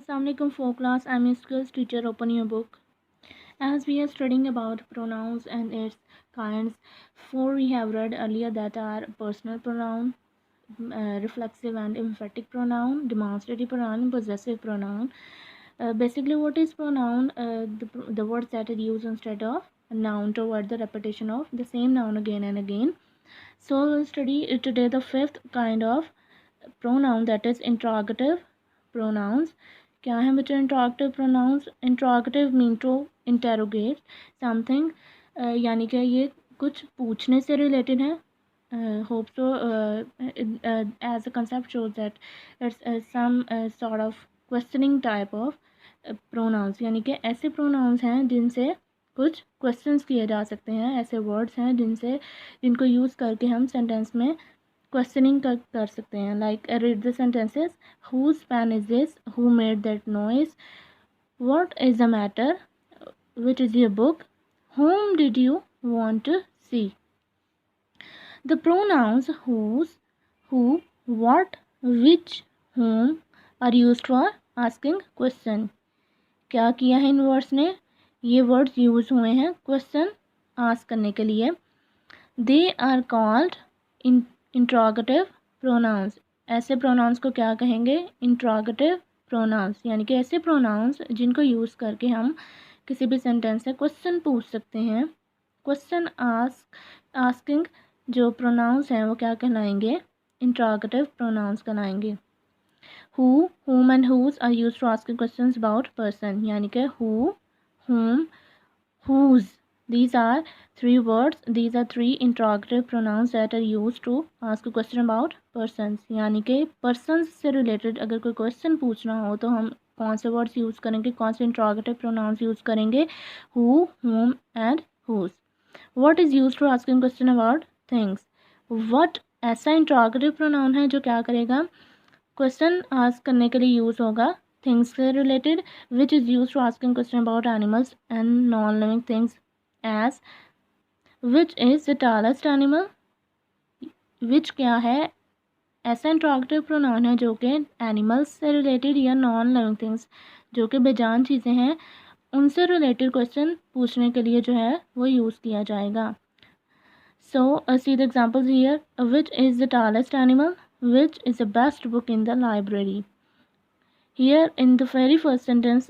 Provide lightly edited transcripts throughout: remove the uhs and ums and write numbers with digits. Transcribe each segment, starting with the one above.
Assalamualaikum for class. I'm your skills teacher. Open your book. As we are studying about pronouns and its kinds, four we have read earlier that are personal pronoun, reflexive and emphatic pronoun, demonstrative pronoun, possessive pronoun. Basically, what is pronoun? The words that are used instead of a noun to avoid the repetition of the same noun again and again. So we'll study today the fifth kind of pronoun, that is interrogative pronouns. क्या है बच्चों interrogative pronouns? Interrogative mean to interrogate something, यानी कि ये कुछ पूछने से related है. Hope so as a concept shows that it's some sort of questioning type of pronouns, यानी कि ऐसे प्रोनाउंस हैं जिनसे कुछ क्वेश्चंस किए जा सकते हैं, ऐसे वर्ड्स हैं जिनको यूज़ करके हम सेंटेंस में क्वेश्चनिंग कर सकते हैं. Like read the sentences. Whose pen is this? Who made that noise? What is the matter? Which is your book? whom did you want to see? The pronouns whose, who, what, which, whom are used for asking question. क्या किया है इन words ने? ये words use हुए हैं question ask करने के लिए. They are called interrogative pronouns. ऐसे प्रोनाउंस को क्या कहेंगे? इंट्रोगेटिव प्रोनाउंस, यानी कि ऐसे प्रोनाउंस जिनको यूज़ करके हम किसी भी सेंटेंस से क्वेश्चन पूछ सकते हैं. क्वेश्चन आस्किंग जो प्रोनाउंस हैं वो क्या कहलाएंगे? इंट्रोगेटिव प्रोनाउंस कहलाएंगे. Who, whom and whose are used for asking questions about person, यानी कि who, whom, whose. These are three words. These are three interrogative pronouns that are used to ask a question about persons. यानी कि persons से related अगर कोई question पूछना हो तो हम कौन से words यूज़ करेंगे, कौन से interrogative pronouns यूज़ करेंगे? Who, whom and whose. What is used for asking question about things? What ऐसा interrogative pronoun है जो क्या करेगा? क्वेश्चन आस्क करने के लिए यूज़ होगा थिंग्स से related. Which is use for asking question about animals and non living things. As which is the tallest animal? Which क्या है? ऐसा इंट्रोगेटिव प्रोनाउन है जो कि एनिमल्स से रिलेटेड या नॉन लिविंग थिंग्स जो कि बेजान चीज़ें हैं उनसे रिलेटेड क्वेश्चन पूछने के लिए जो है वो यूज़ किया जाएगा. So see the examples here. Which is the tallest animal? Which is the best book in the library? Here in the very first sentence,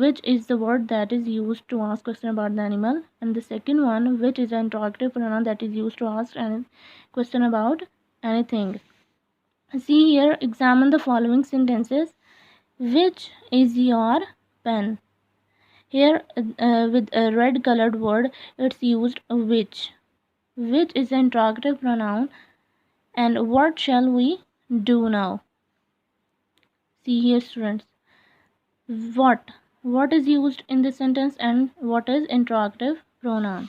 which is the word that is used to ask question about the animal, and the second one, which is an interrogative pronoun that is used to ask any question about anything. See here, examine the following sentences. Which is your pen? Here with a red colored word, it's used which. Which is an interrogative pronoun. And what shall we do now? See here, students. What is used in this sentence and what is interrogative pronoun?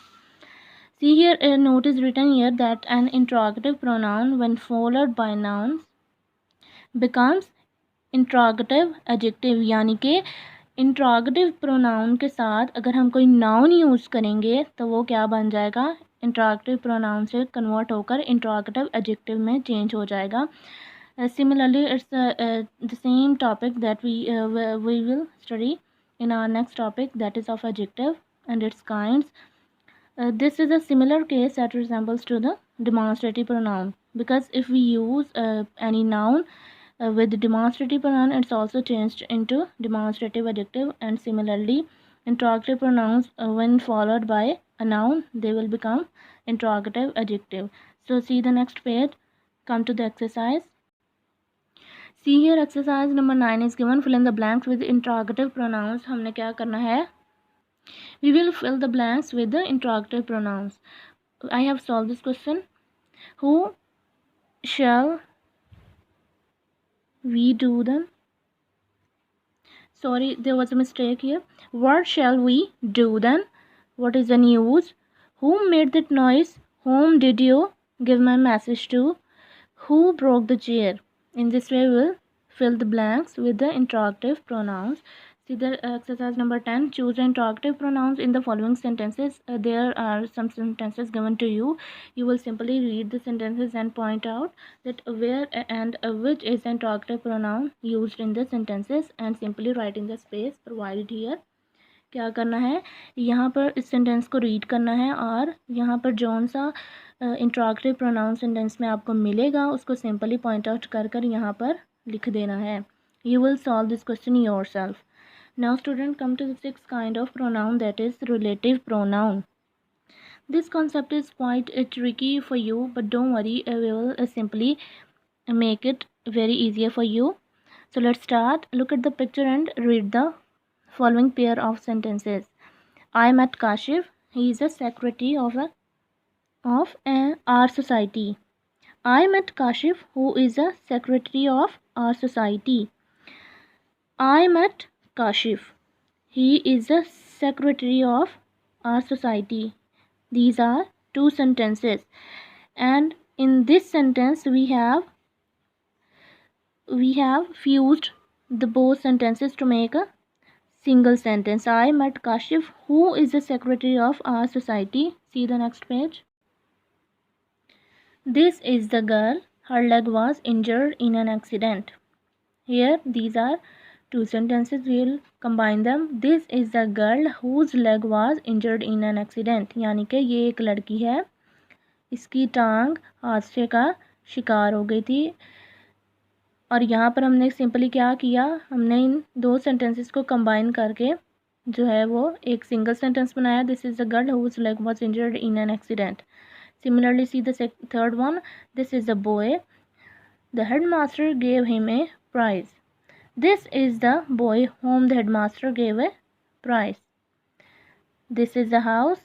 See here, a note is written here that an interrogative pronoun when followed by nouns becomes interrogative adjective. यानी कि interrogative pronoun के साथ अगर हम कोई noun use करेंगे तो वो क्या बन जाएगा? interrogative pronoun से कन्वर्ट होकर interrogative adjective में चेंज हो जाएगा. Similarly, it's the same topic that we will study in our next topic, that is of adjective and its kinds. This is a similar case that resembles to the demonstrative pronoun, because if we use any noun with demonstrative pronoun, it's also changed into demonstrative adjective, and similarly interrogative pronouns when followed by a noun, they will become interrogative adjective. So see the next page. Come to the exercise. See here, exercise number 9 is given. Fill in the blanks with interrogative pronouns. हमने क्या करना है? We will fill the blanks with the interrogative pronouns. I have solved this question. Who shall we do then? Sorry, there was a mistake here. What shall we do then? What is the news? Who made that noise? Whom did you give my message to? Who broke the chair? In this way, we will fill the blanks with the interrogative pronouns. See the exercise number 10. Choose the interrogative pronouns in the following sentences. There are some sentences given to you. You will simply read the sentences and point out that where and which is the interrogative pronoun used in the sentences and simply write in the space provided here. क्या करना है, यहाँ पर इस sentence को read करना है और यहाँ पर जौन सा इंट्रोगेटिव प्रोनाउन सेंटेंस में आपको मिलेगा उसको सिंपली पॉइंट आउट कर कर यहाँ पर लिख देना है. You will solve this question yourself. Now student, come to the sixth kind of pronoun, that is relative pronoun. This concept is quite tricky for you, but don't worry, I will simply make it very easier for you. So let's start. Look at the picture and read the following pair of sentences. I met Kashif. He is a secretary of our society. I met Kashif, who is a secretary of our society. I met Kashif. He is the secretary of our society. These are two sentences, and in this sentence we have fused the both sentences to make a single sentence. I met Kashif, who is the secretary of our society. See the next page. This is the girl. Her leg was injured in an accident. Here these are two sentences. We will combine them. This is the girl whose leg was injured in an accident. यानी कि ये एक लड़की है, इसकी टांग हादसे का शिकार हो गई थी. और यहाँ पर हमने सिंपली क्या किया, हमने इन दो सेंटेंसेस को कंबाइन करके जो है वो एक सिंगल सेंटेंस बनाया. This is the girl whose leg was injured in an accident. Similarly, see the third one. This is the boy. The headmaster gave him a prize. This is the boy whom the headmaster gave a prize. This is the house.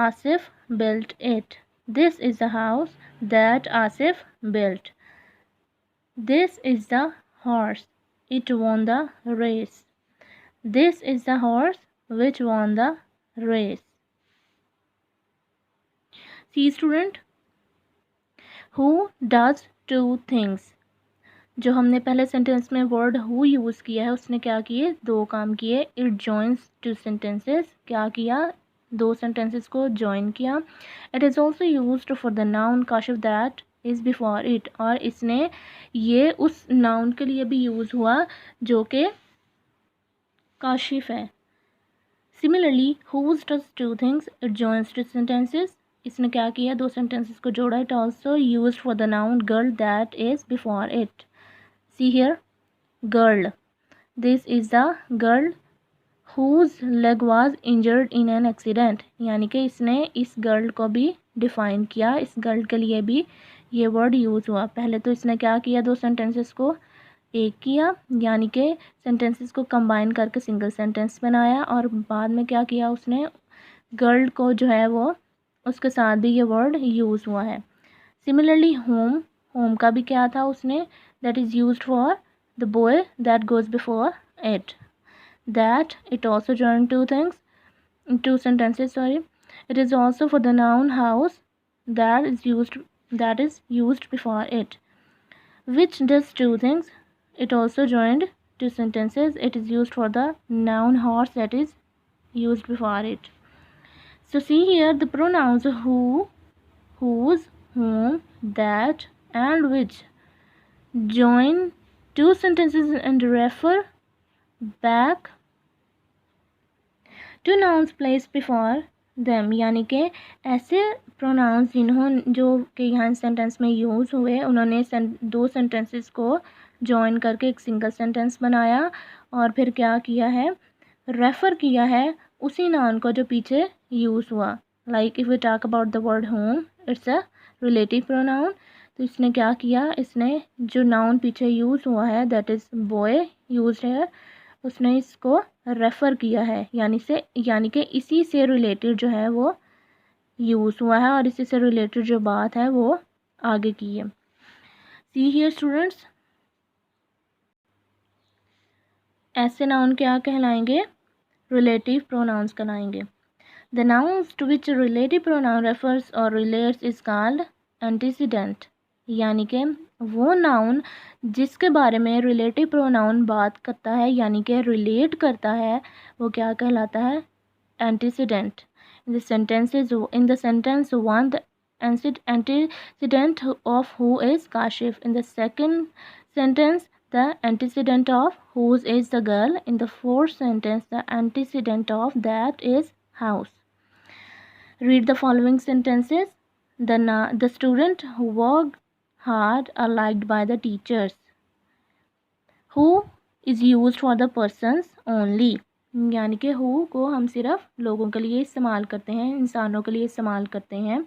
Asif built it. This is the house that Asif built. This is the horse. It won the race. This is the horse which won the race. See student, who does two things. जो हमने पहले sentence में word who use किया है उसने क्या किए, दो काम किए. It joins two sentences. क्या किया, दो सेंटेंसेस को जॉइन किया. It is also used for the noun Kashif that is before it. और इसने ये उस नाउन के लिए भी यूज़ हुआ जो कि काशिफ है. Similarly whose does two things. It joins two sentences. इसने क्या किया, दो सेंटेंसेस को जोड़ा. It also used for the noun girl that is before it. See here, girl. This is the girl whose leg was injured in an accident. यानी कि इसने इस गर्ल को भी डिफ़ाइन किया, इस गर्ल के लिए भी ये वर्ड यूज़ हुआ. पहले तो इसने क्या किया, दो सेंटेंसेस को एक किया, यानी कि सेंटेंसेस को कंबाइन करके सिंगल सेंटेंस बनाया. और बाद में क्या किया, उसने गर्ल को जो है वो उसके साथ भी ये वर्ड यूज़ हुआ है. सिमिलरली होम, होम का भी क्या था, उसने that is used for the boy that goes before it. That it also joined two things, two sentences, sorry. It is also for the noun house that is used before it. Which does two things. It also joined two sentences. It is used for the noun horse that is used before it. So see here the pronouns who, whose, whom, that and which join two sentences and refer back to nouns placed before them. यानी कि ऐसे pronounce जो कि यहाँ sentence में use हुए, उन्होंने दो सेंटेंसेस को जॉइन करके एक सिंगल सेंटेंस बनाया और फिर क्या किया है, रेफ़र किया है उसी नाउन को जो पीछे यूज़ हुआ. Like if we talk about the word whom, it's a relative pronoun. तो इसने क्या किया, इसने जो नाउन पीछे यूज़ हुआ है दैट इज़ बॉय यूज है, उसने इसको रेफ़र किया है, यानी कि इसी से रिलेटेड जो है वो यूज़ हुआ है और इसी से रिलेटेड जो बात है वो आगे की है. सी हियर स्टूडेंट्स, ऐसे नाउन क्या कहलाएंगे, रिलेटिव प्रोनाउंस कहलाएंगे. The nouns to which relative pronoun refers और रिलेट्स इज कॉल्ड एंटीसीडेंट. यानी कि वो नाउन जिसके बारे में रिलेटिव प्रोनाउन बात करता है यानी कि रिलेट करता है वो क्या कहलाता है? Antecedent. In the sentence one, the antecedent of who is Kashif. In the second sentence, the antecedent of whose is the girl. In the fourth sentence, the antecedent of that is house. Read the following sentences. The student who worked hard are liked by the teachers. Who is used for the persons only. यानी कि who co हम सिर्फ लोगों के लिए इस्तेमाल करते हैं, इंसानों के लिए इस्तेमाल करते हैं.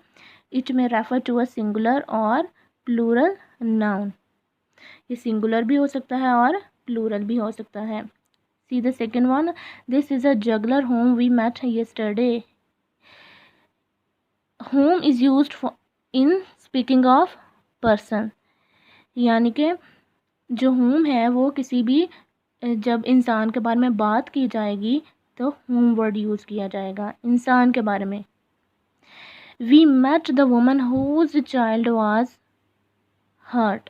इट में रेफर टू अ सिंगुलर और प्लूरल नाउन. ये सिंगुलर भी हो सकता है और प्लूरल भी हो सकता है. See the second one. This is a juggler whom we met yesterday. Whom is used for in speaking of person. यानी कि जो होम है वो किसी भी जब इंसान के बारे में बात की जाएगी तो होम वर्ड यूज़ किया जाएगा इंसान के बारे में. We met the woman whose child was hurt.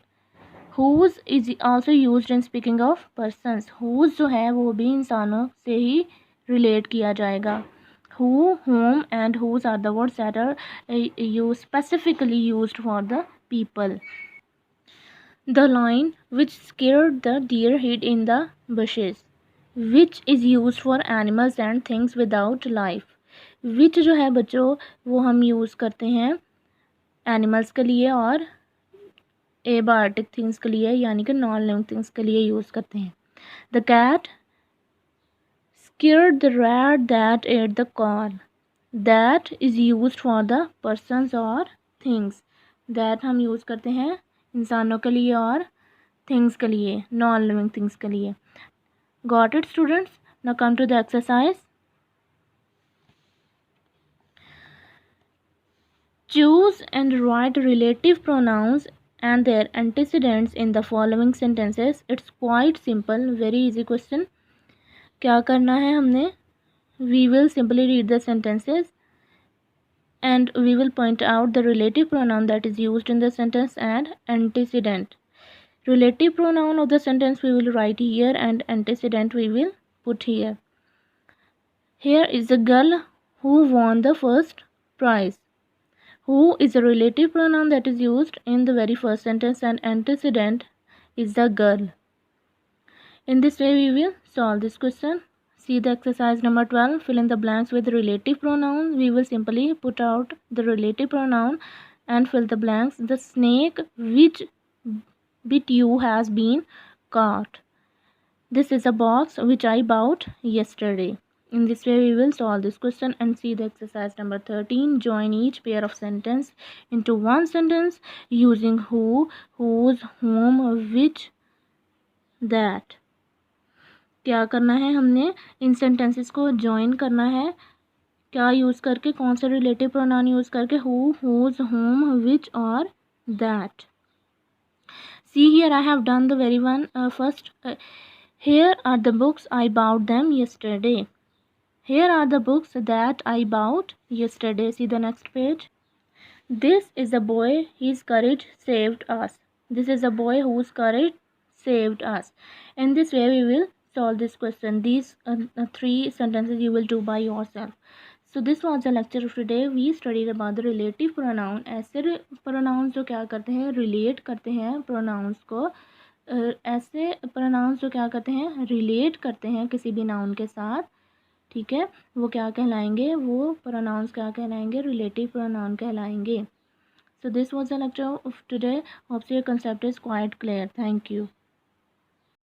Whose is also used in speaking of persons. Whose जो है वो भी इंसानों से ही रिलेट किया जाएगा. Who, whom and whose are the words that are use specifically used for the people. The lion which scared the deer hid in the bushes. Which is used for animals and things without life. Which जो है बच्चों वो हम use करते हैं animals के लिए और एबायोटिक थिंग्स के लिए यानी कि नॉन लिविंग थिंग्स के लिए यूज़ करते हैं. The cat scared the rat that ate the corn. That is used for the persons or things. That हम यूज़ करते हैं इंसानों के लिए और थिंग्स के लिए, नॉन लिविंग थिंग्स के लिए. Got it students? Now come to the exercise. Choose and write relative pronouns and their antecedents in the following sentences. It's quite simple, very easy question. क्या करना है हमने? We will simply read the sentences and we will point out the relative pronoun that is used in the sentence and antecedent. Relative pronoun of the sentence we will write here and antecedent we will put here. Here is the girl who won the first prize. Who is a relative pronoun that is used in the very first sentence and antecedent is the girl. In this way we will solve this question. See the exercise number 12. Fill in the blanks with relative pronouns. We will simply put out the relative pronoun and fill the blanks. The snake which bit you has been caught. This is a box which I bought yesterday. In this way we will solve this question and see the exercise number 13. Join each pair of sentence into one sentence using who, whose, whom, which, that. क्या करना है? हमने इन sentences को join करना है. क्या use करके? कौन सा रिलेटिव प्रोनाउन यूज़ करके? हु, हुज, होम, विच और that. See here I have done the very one first. Here are the books I bought them yesterday. Here are the books that I bought yesterday. See the next page. This is a boy his courage saved us. This is a boy whose courage saved us. In this way we will solve this question. These three sentences you will do by yourself. So this was the lecture of today. We studied about the relative pronoun. ऐसे pronouns जो क्या करते हैं? relate करते हैं pronouns को. ऐसे pronouns जो क्या करते हैं? relate करते हैं किसी भी noun के साथ. ठीक है, वो क्या कहलाएंगे? वो pronouns क्या कहलाएंगे? relative pronoun कहलाएंगे. So this was the lecture of today. Hope your concept is quite clear. Thank you.